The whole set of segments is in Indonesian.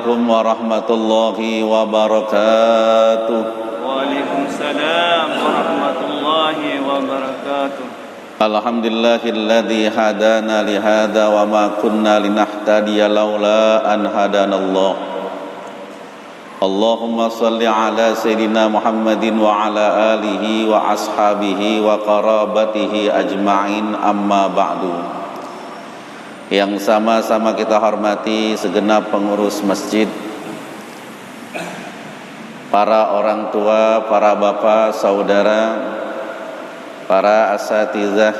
Assalamualaikum warahmatullahi wabarakatuh. Waalaikumsalam warahmatullahi wabarakatuh. Alhamdulillahilladzi hadana lihada wa ma kunna linahtadiya laula an hadanallah. Allahumma salli ala sayyidina Muhammadin wa ala alihi wa ashabihi wa qarabatihi ajma'in, amma ba'du. Yang sama-sama kita hormati segenap pengurus masjid, para orang tua, para bapak, saudara, para asatizah.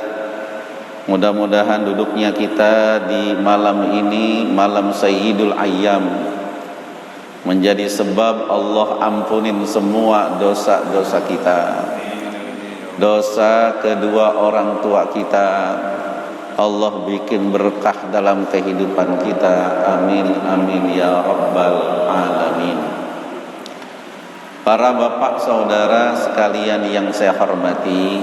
Mudah-mudahan duduknya kita di malam ini, malam Sayyidul Ayyam, menjadi sebab Allah ampunin semua dosa-dosa kita, dosa kedua orang tua kita. Allah bikin berkah dalam kehidupan kita. Amin, amin ya rabbal alamin. Para bapak saudara sekalian yang saya hormati,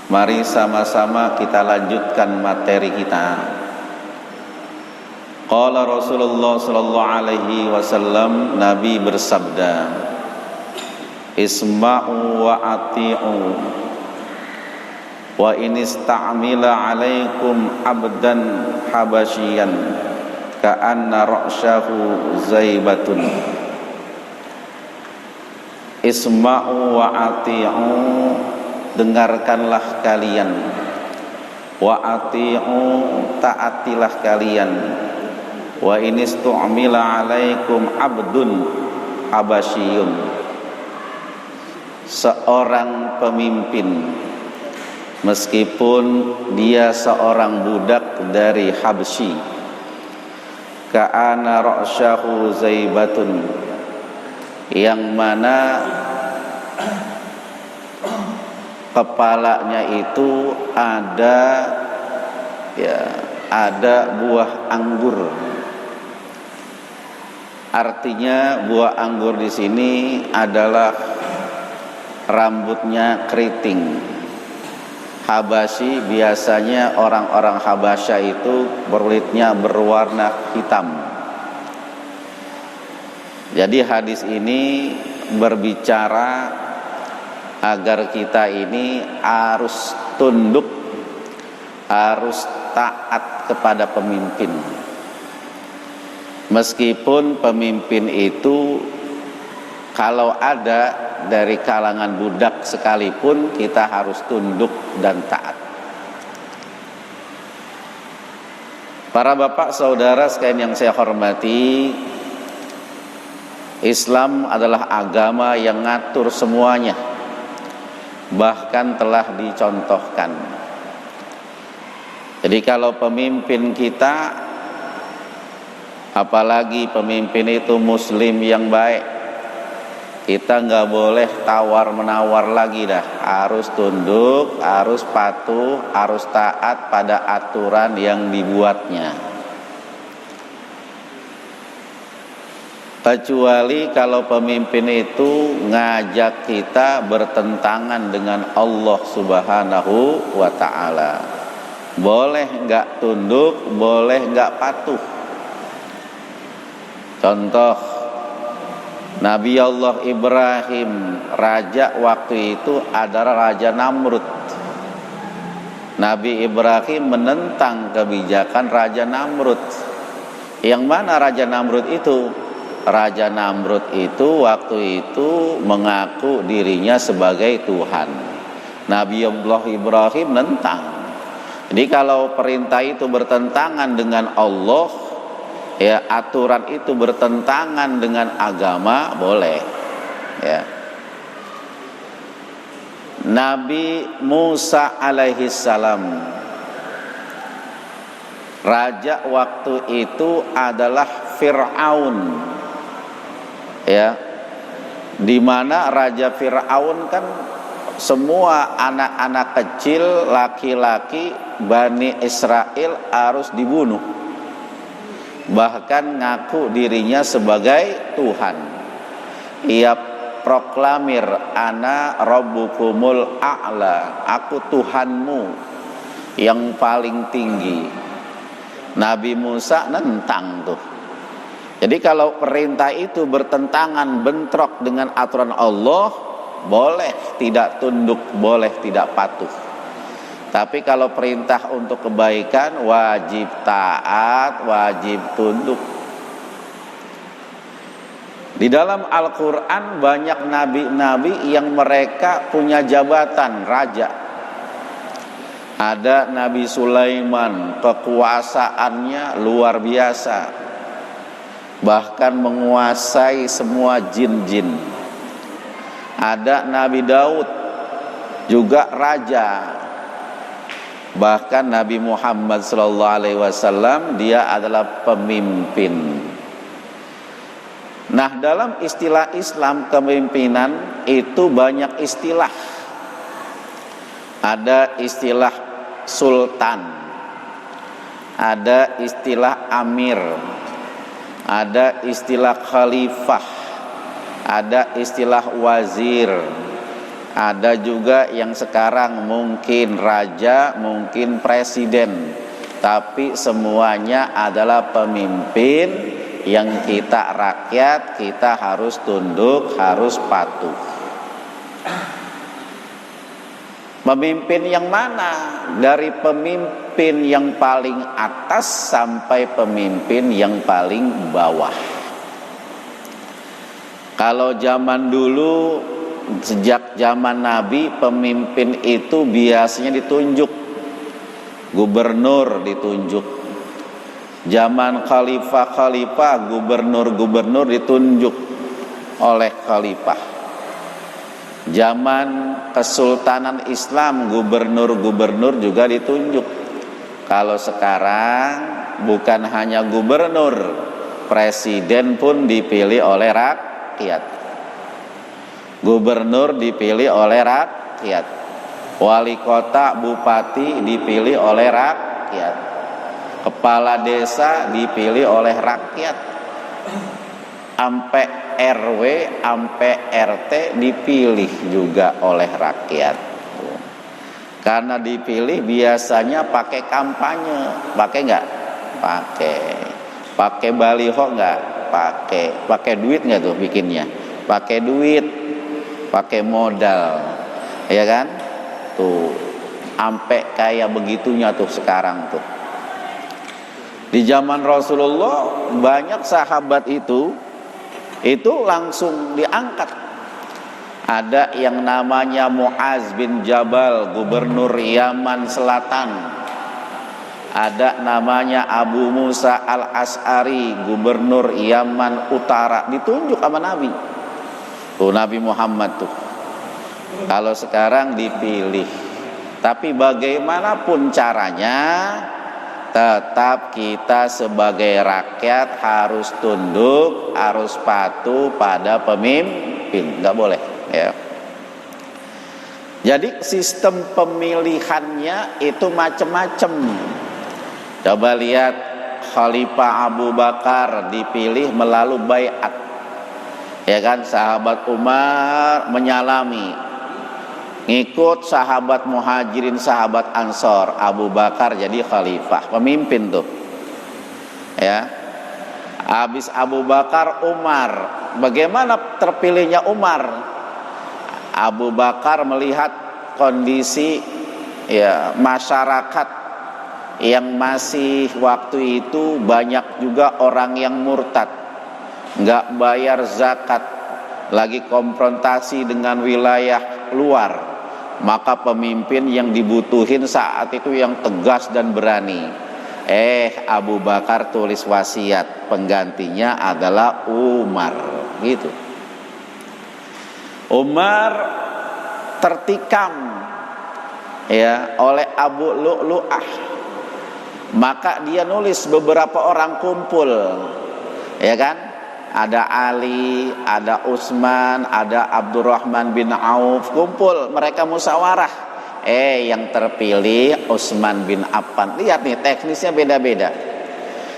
mari sama-sama kita lanjutkan materi kita. Qala Rasulullah sallallahu alaihi wasallam, Nabi bersabda, Isma'u wa ati'u, wa in ista'mila alaikum abdan habasyian ka'anna ra'syahu zaibatun. Isma'u wa ati'u, dengarkanlah kalian, wa ati'u, taatilah kalian, wa in istu'mila alaikum abdun habasyiyun, seorang pemimpin meskipun dia seorang budak dari Habsyi, ka'ana ra'syahu zaibatun, yang mana kepalanya itu ada buah anggur. Artinya buah anggur di sini adalah rambutnya keriting. Habasyi, biasanya orang-orang Habasya itu kulitnya berwarna hitam. Jadi hadis ini berbicara agar kita ini harus tunduk, harus taat kepada pemimpin. Meskipun pemimpin itu kalau ada dari kalangan budak sekalipun, kita harus tunduk dan taat. Para bapak saudara sekalian yang saya hormati, Islam adalah agama yang ngatur semuanya, bahkan telah dicontohkan. Jadi kalau pemimpin kita, apalagi pemimpin itu muslim yang baik, kita nggak boleh tawar-menawar lagi dah. Harus tunduk, harus patuh, harus taat pada aturan yang dibuatnya. Kecuali kalau pemimpin itu ngajak kita bertentangan dengan Allah Subhanahu wa ta'ala. Boleh nggak tunduk, boleh nggak patuh. Contoh, Nabi Allah Ibrahim, raja waktu itu adalah Raja Namrud. Nabi Ibrahim menentang kebijakan Raja Namrud. Yang mana Raja Namrud itu? Raja Namrud itu waktu itu mengaku dirinya sebagai Tuhan. Nabi Allah Ibrahim menentang. Jadi kalau perintah itu bertentangan dengan Allah, ya, aturan itu bertentangan dengan agama, boleh. Ya. Nabi Musa alaihissalam, raja waktu itu adalah Fir'aun. Ya. Di mana Raja Fir'aun kan semua anak-anak kecil, laki-laki Bani Israel harus dibunuh. Bahkan ngaku dirinya sebagai Tuhan. Ia proklamir, ana rabbukumul a'la, aku Tuhanmu yang paling tinggi. Nabi Musa nentang tuh. Jadi kalau perintah itu bertentangan, bentrok dengan aturan Allah, boleh tidak tunduk, boleh tidak patuh. Tapi kalau perintah untuk kebaikan, wajib taat, wajib tunduk. Di dalam Al-Quran banyak nabi-nabi yang mereka punya jabatan raja. Ada Nabi Sulaiman, kekuasaannya luar biasa, bahkan menguasai semua jin-jin. Ada Nabi Daud, juga raja. Bahkan Nabi Muhammad SAW, dia adalah pemimpin. Nah, dalam istilah Islam kepemimpinan itu banyak istilah. Ada istilah sultan, ada istilah amir, ada istilah khalifah, ada istilah wazir, ada juga yang sekarang mungkin raja, mungkin presiden, tapi semuanya adalah pemimpin yang kita rakyat, kita harus tunduk, harus patuh. Pemimpin yang mana? Dari pemimpin yang paling atas sampai pemimpin yang paling bawah. Kalau zaman dulu, sejak zaman Nabi, pemimpin itu biasanya ditunjuk, gubernur ditunjuk. Zaman khalifah-khalifah, gubernur-gubernur ditunjuk oleh khalifah. Zaman kesultanan Islam, gubernur-gubernur juga ditunjuk. Kalau sekarang bukan hanya gubernur, presiden pun dipilih oleh rakyat. Gubernur dipilih oleh rakyat. Wali kota, bupati dipilih oleh rakyat. Kepala desa dipilih oleh rakyat. Sampai RW, sampai RT dipilih juga oleh rakyat. Karena dipilih biasanya pakai kampanye. Pakai enggak? Pakai. Pakai baliho enggak? Pakai. Pakai duit enggak tuh bikinnya? Pakai duit. Pakai modal. Ya kan? Tuh. Sampai kayak begitunya tuh sekarang tuh. Di zaman Rasulullah banyak sahabat itu langsung diangkat. Ada yang namanya Muaz bin Jabal, gubernur Yaman Selatan. Ada namanya Abu Musa al-As'ari, gubernur Yaman Utara, ditunjuk sama Nabi. Tuh Nabi Muhammad tuh. Kalau sekarang dipilih. Tapi bagaimanapun caranya, tetap kita sebagai rakyat harus tunduk, harus patuh pada pemimpin, nggak boleh ya. Jadi sistem pemilihannya itu macam-macam. Coba lihat Khalifah Abu Bakar dipilih melalui baiat, ya kan? Sahabat Umar menyalami, ngikut sahabat Muhajirin, sahabat Ansor. Abu Bakar jadi khalifah, pemimpin tuh. Ya. Habis Abu Bakar, Umar. Bagaimana terpilihnya Umar? Abu Bakar melihat kondisi ya masyarakat yang masih waktu itu banyak juga orang yang murtad, nggak bayar zakat, lagi konfrontasi dengan wilayah luar. Maka pemimpin yang dibutuhin saat itu yang tegas dan berani. Abu Bakar tulis wasiat, penggantinya adalah Umar, gitu. Umar tertikam ya oleh Abu Lu'lu'ah. Maka dia nulis beberapa orang kumpul, ya kan? Ada Ali, ada Utsman, ada Abdurrahman bin Auf, kumpul, mereka musyawarah. Yang terpilih Utsman bin Affan. Lihat nih, teknisnya beda-beda.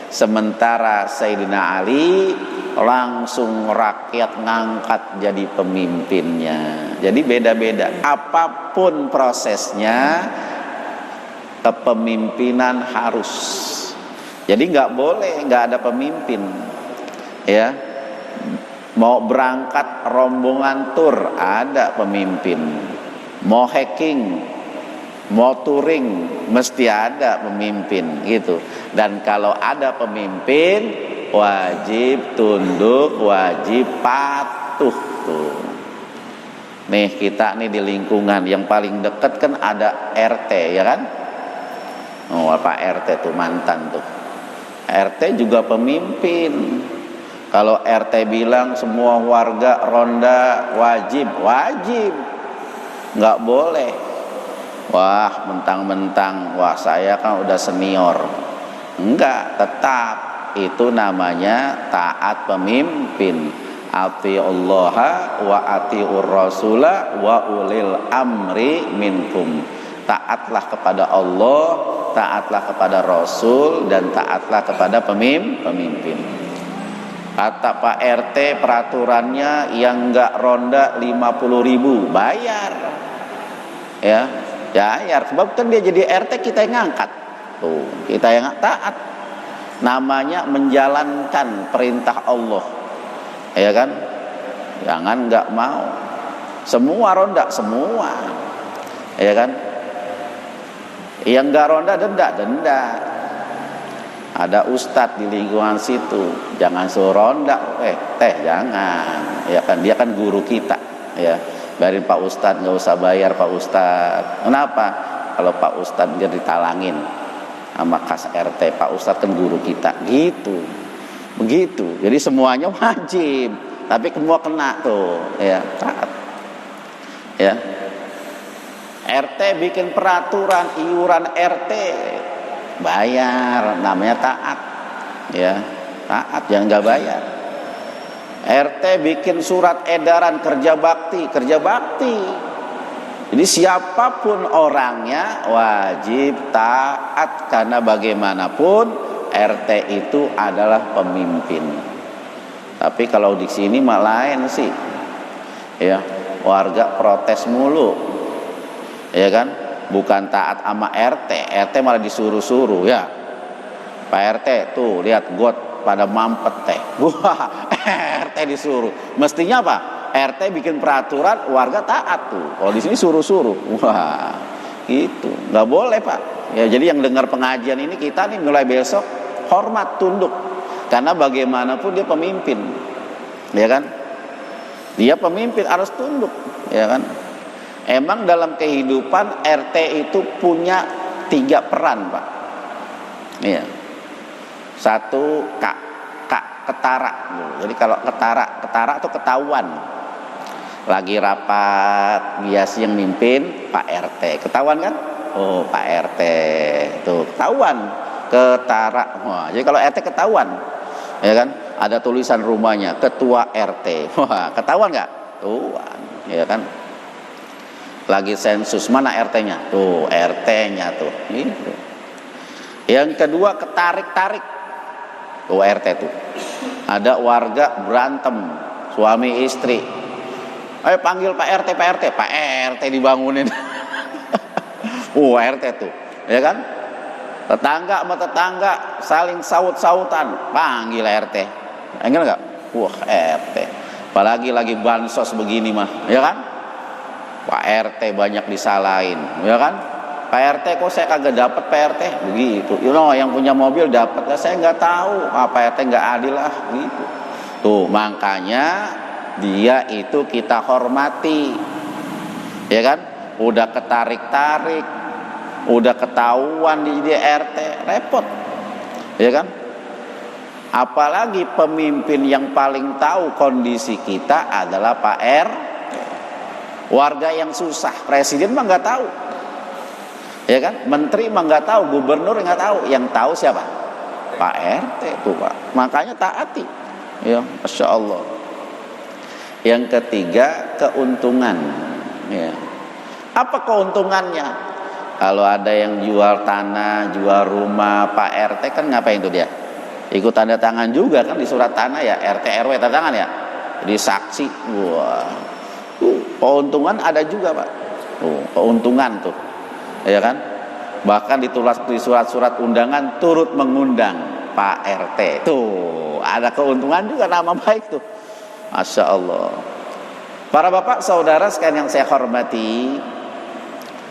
Sementara Sayyidina Ali langsung rakyat ngangkat jadi pemimpinnya. Jadi beda-beda. Apapun prosesnya, kepemimpinan harus. Jadi nggak boleh nggak ada pemimpin. Ya, mau berangkat rombongan tur ada pemimpin, mau hiking, mau touring mesti ada pemimpin gitu. Dan kalau ada pemimpin wajib tunduk, wajib patuh tuh. Nih kita nih di lingkungan yang paling dekat kan ada RT ya kan? Oh, Pak RT tuh mantan tuh. RT juga pemimpin. Kalau RT bilang semua warga ronda wajib, nggak boleh. Wah, mentang-mentang, wah saya kan udah senior. Enggak, tetap itu namanya taat pemimpin. Atiullaha wa atiur rasula wa ulil amri minkum. Taatlah kepada Allah, taatlah kepada Rasul, dan taatlah kepada pemimpin. Kata Pak RT peraturannya yang enggak ronda 50.000 bayar. Ya, bayar. Sebab kan dia jadi RT kita yang ngangkat. Tuh, kita yang taat. Namanya menjalankan perintah Allah. Ya kan? Jangan enggak mau. Semua ronda, semua. Ya kan? Yang enggak ronda denda. Ada ustadz di lingkungan situ, jangan suruh ronda, teh jangan, ya kan dia kan guru kita, ya, biarin Pak Ustadz nggak usah bayar Pak Ustadz. Kenapa? Kalau Pak Ustadz dia ditalangin sama kas RT, Pak Ustadz kan guru kita, gitu, begitu. Jadi semuanya wajib, tapi semua kena tuh, ya taat, ya. RT bikin peraturan iuran RT. Bayar, namanya taat, ya taat, jangan nggak bayar. RT bikin surat edaran kerja bakti. Jadi siapapun orangnya wajib taat, karena bagaimanapun RT itu adalah pemimpin. Tapi kalau di sini malah lain sih, ya warga protes mulu, ya kan? Bukan taat sama RT malah disuruh-suruh ya. Pak RT tuh lihat got pada mampet teh. Wah, RT disuruh. Mestinya apa? RT bikin peraturan, warga taat tuh. Kalau di sini suruh-suruh. Wah, gitu. Nggak boleh Pak. Ya jadi yang dengar pengajian ini kita nih mulai besok hormat, tunduk. Karena bagaimanapun dia pemimpin, ya kan? Dia pemimpin harus tunduk, ya kan? Emang dalam kehidupan RT itu punya 3 peran Pak. Iya. 1 ketara. Jadi kalau ketara itu ketahuan. Lagi rapat, biasa yang mimpin Pak RT. Ketahuan kan? Oh Pak RT tuh ketahuan. Ketara. Wah, jadi kalau RT ketahuan, ya kan? Ada tulisan rumahnya Ketua RT. Wah, ketahuan nggak? Ketahuan, ya kan? Lagi sensus, mana RT-nya? Tuh, RT-nya tuh. Gitu. Yang kedua ketarik-tarik. Tuh RT tuh. Ada warga berantem, suami istri. Ayo panggil Pak RT. Pak RT dibangunin. RT tuh, ya kan? Tetangga sama tetangga saling saut-sautan, panggil RT. Enggak enggak? Wah, RT. Apalagi lagi bansos begini mah, ya kan? Pak RT banyak disalahin, ya kan? Pak RT kok saya kagak dapat Pak RT? Begitu. Yang punya mobil dapat, saya nggak tahu. Pak RT nggak adil lah, gitu. Tuh makanya dia itu kita hormati, ya kan? Udah ketarik-tarik, udah ketahuan di RT, repot, ya kan? Apalagi pemimpin yang paling tahu kondisi kita adalah Pak RT. Warga yang susah, presiden mah nggak tahu, ya kan? Menteri mah nggak tahu, gubernur nggak tahu. Yang tahu siapa? Pak RT tuh Pak. Makanya taati, ya, masya Allah. Yang ketiga keuntungan, ya. Apa keuntungannya? Kalau ada yang jual tanah, jual rumah, Pak RT kan ngapain tuh dia? Ikut tanda tangan juga kan di surat tanah ya, RT RW tanda tangan ya. Jadi saksi, wah. Keuntungan ada juga Pak. Keuntungan tuh, ya kan? Bahkan ditulis di surat-surat undangan turut mengundang. Pak RT. Tuh, ada keuntungan juga nama baik tuh. Masya Allah. Para bapak saudara sekalian yang saya hormati,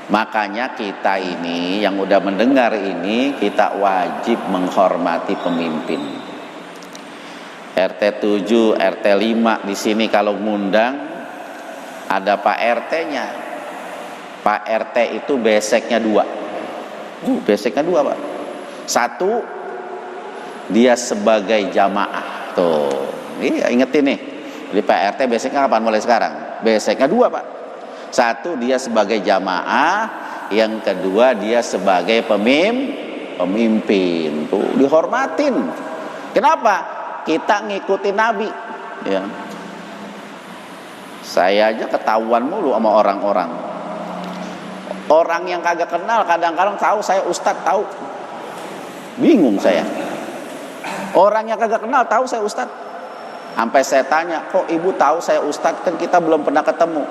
makanya kita ini yang udah mendengar ini, kita wajib menghormati pemimpin. RT 7, RT 5 di sini kalau ngundang ada Pak RT-nya. Pak RT itu beseknya 2. Beseknya 2, Pak. 1, dia sebagai jamaah. Tuh, iya ingetin nih. Jadi Pak RT beseknya kapan? Mulai sekarang. Beseknya 2, Pak. 1, dia sebagai jamaah. Yang kedua, dia sebagai pemimpin. Tuh, dihormatin. Kenapa? Kita ngikutin Nabi. Ya. Saya aja ketahuan mulu sama orang-orang. Orang yang kagak kenal kadang-kadang tahu saya ustadz, tahu. Bingung saya. Orang yang kagak kenal tahu saya ustadz. Sampai saya tanya, kok ibu tahu saya ustadz? Kan kita belum pernah ketemu.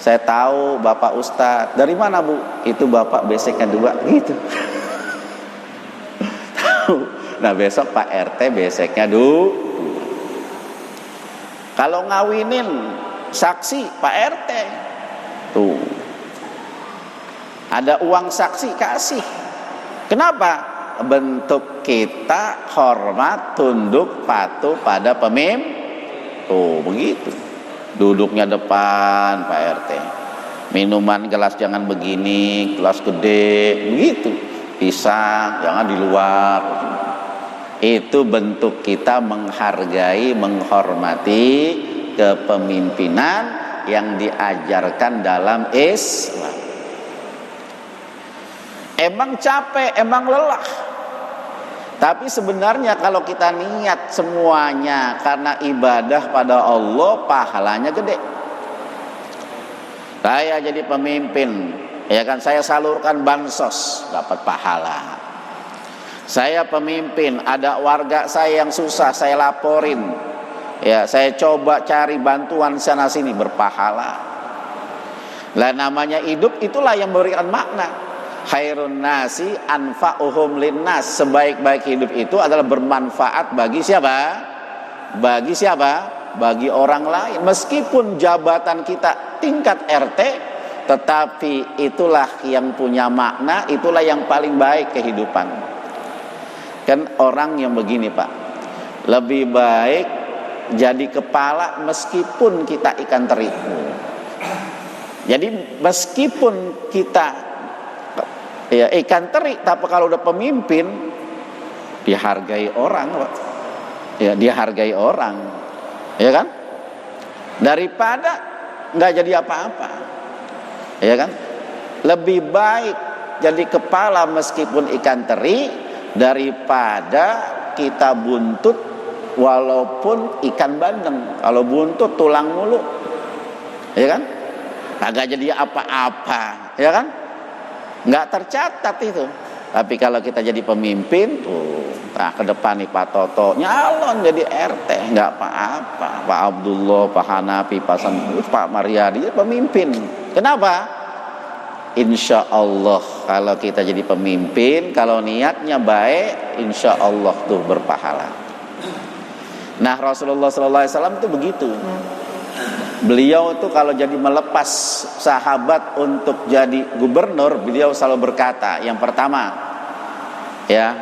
Saya tahu bapak ustadz. Dari mana bu? Itu bapak beseknya 2 gitu. Tahu. Nah besok Pak RT beseknya 2. Kalau ngawinin saksi Pak RT, tuh ada uang saksi kasih. Kenapa? Bentuk kita hormat, tunduk, patuh pada pemimpin. Tuh begitu. Duduknya depan Pak RT. Minuman gelas jangan begini, gelas gede, begitu. Pisang jangan di luar. Itu bentuk kita menghargai, menghormati kepemimpinan yang diajarkan dalam Islam. Emang capek, emang lelah. Tapi sebenarnya kalau kita niat semuanya karena ibadah pada Allah, pahalanya gede. Saya jadi pemimpin, ya kan, saya salurkan bansos, dapat pahala. Saya pemimpin, ada warga saya yang susah, saya laporin. Ya, saya coba cari bantuan sana sini, berpahala. Lah namanya hidup itulah yang memberikan makna. Khairun nasi anfa'uhum linnas. Sebaik-baik hidup itu adalah bermanfaat bagi siapa? Bagi siapa? Bagi orang lain. Meskipun jabatan kita tingkat RT, tetapi itulah yang punya makna, itulah yang paling baik kehidupan. Kan orang yang begini Pak, lebih baik jadi kepala meskipun kita ikan teri. Jadi meskipun kita ya ikan teri, tapi kalau udah pemimpin dihargai orang, Pak. Ya dihargai orang, ya kan? Daripada nggak jadi apa-apa, ya kan? Lebih baik jadi kepala meskipun ikan teri daripada kita buntut walaupun ikan bandeng. Kalau buntut tulang mulu, ya kan? Kagak jadi apa-apa, ya kan? Nggak tercatat itu. Tapi kalau kita jadi pemimpin, nah ke depan nih Pak Toto nyalon jadi RT, nggak apa-apa. Pak Abdullah, Pak Hanafi, Pak Maryadi pemimpin. Kenapa? Insya Allah kalau kita jadi pemimpin, kalau niatnya baik, insya Allah tuh berpahala. Nah Rasulullah SAW itu begitu. Beliau tuh kalau jadi melepas sahabat untuk jadi gubernur, beliau selalu berkata, yang pertama, ya,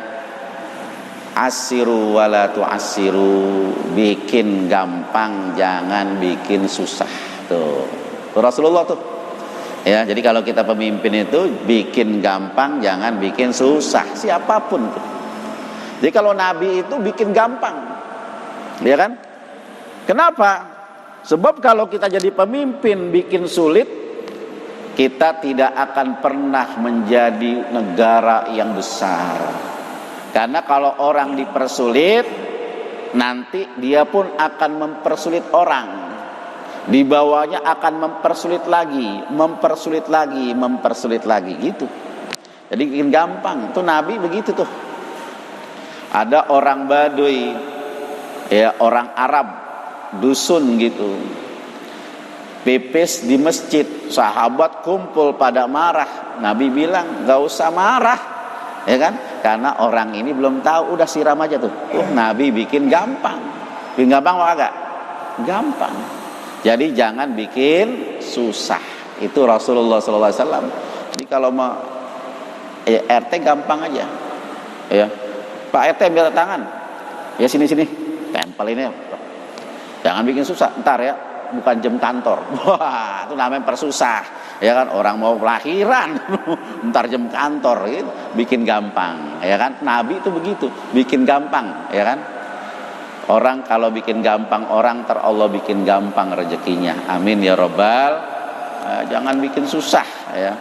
asiru wala tu'asiru, bikin gampang, jangan bikin susah. Tuh, Rasulullah tuh. Ya, jadi kalau kita pemimpin itu bikin gampang, jangan bikin susah, siapapun tuh. Jadi kalau Nabi itu bikin gampang, ya kan? Kenapa? Sebab kalau kita jadi pemimpin bikin sulit, kita tidak akan pernah menjadi negara yang besar. Karena kalau orang dipersulit, nanti dia pun akan mempersulit orang. Di bawahnya akan mempersulit lagi, mempersulit lagi, mempersulit lagi gitu. Jadi bikin gampang. Tuh Nabi begitu tuh. Ada orang Baduy, ya orang Arab, dusun gitu, pipis di masjid, sahabat kumpul pada marah. Nabi bilang, gak usah marah, ya kan? Karena orang ini belum tahu, udah siram aja tuh. Nabi bikin gampang. Bikin gampang apa enggak? Gampang. Jadi jangan bikin susah. Itu Rasulullah SAW. Jadi kalau mau RT gampang aja. Ya. Pak RT ambil tangan. Ya sini, tempel ini. Jangan bikin susah. Ntar ya, bukan jam kantor. Wah, itu namanya persusah. Ya kan, orang mau lahiran, ntar jam kantor gitu. Bikin gampang, ya kan? Nabi itu begitu, bikin gampang, ya kan? Orang kalau bikin gampang orang, ntar Allah bikin gampang rezekinya. Amin ya robbal. Jangan bikin susah, ya.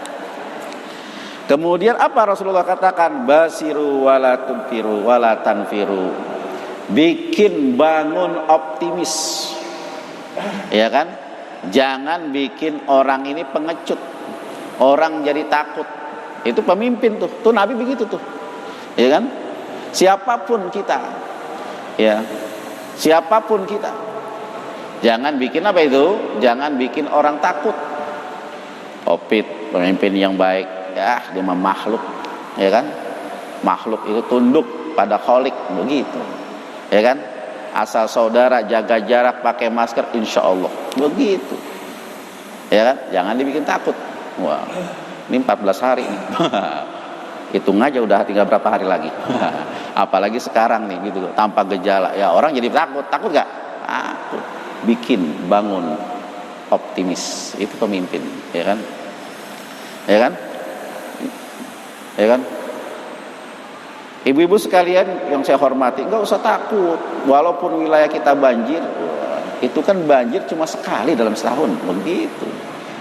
Kemudian apa Rasulullah katakan? Basiru wala tunfiru wala tanfiru. Bikin bangun optimis. Ya kan? Jangan bikin orang ini pengecut. Orang jadi takut. Itu pemimpin tuh. Tuh Nabi begitu tuh. Ya kan? Siapapun kita. Ya. Siapapun kita. Jangan bikin apa itu? Jangan bikin orang takut. Opit, pemimpin yang baik. Ya, dia mah makhluk. Ya kan? Makhluk itu tunduk pada kholik, begitu. Ya kan? Asal saudara jaga jarak, pakai masker, insya Allah begitu. Ya kan? Jangan dibikin takut. Wah, ini 14 hari nih. Hitung aja udah tinggal berapa hari lagi. Apalagi sekarang nih gitu, tanpa gejala. Ya orang jadi takut gak? Takut. Bikin, bangun, optimis. Itu pemimpin, ya kan? Ya kan? Ya kan? Ibu-ibu sekalian yang saya hormati, enggak usah takut. Walaupun wilayah kita banjir, itu kan banjir cuma sekali dalam setahun, begitu.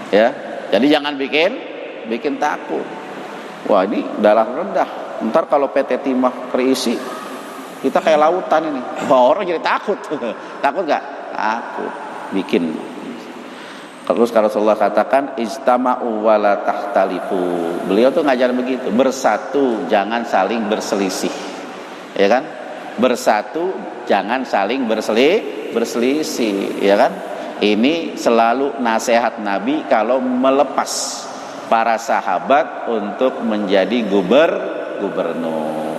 Ya. Jadi jangan bikin takut. Wah, ini darah rendah. Ntar kalau PT Timah terisi, kita kayak lautan ini. Wah, orang jadi takut. Takut enggak? Takut. Bikin. Terus Rasulullah katakan istama'u wala tahtalifu. Beliau tuh ngajarin begitu, bersatu jangan saling berselisih. Ya kan? Bersatu jangan saling berselisih, ya kan? Ini selalu nasihat Nabi kalau melepas para sahabat untuk menjadi gubernur.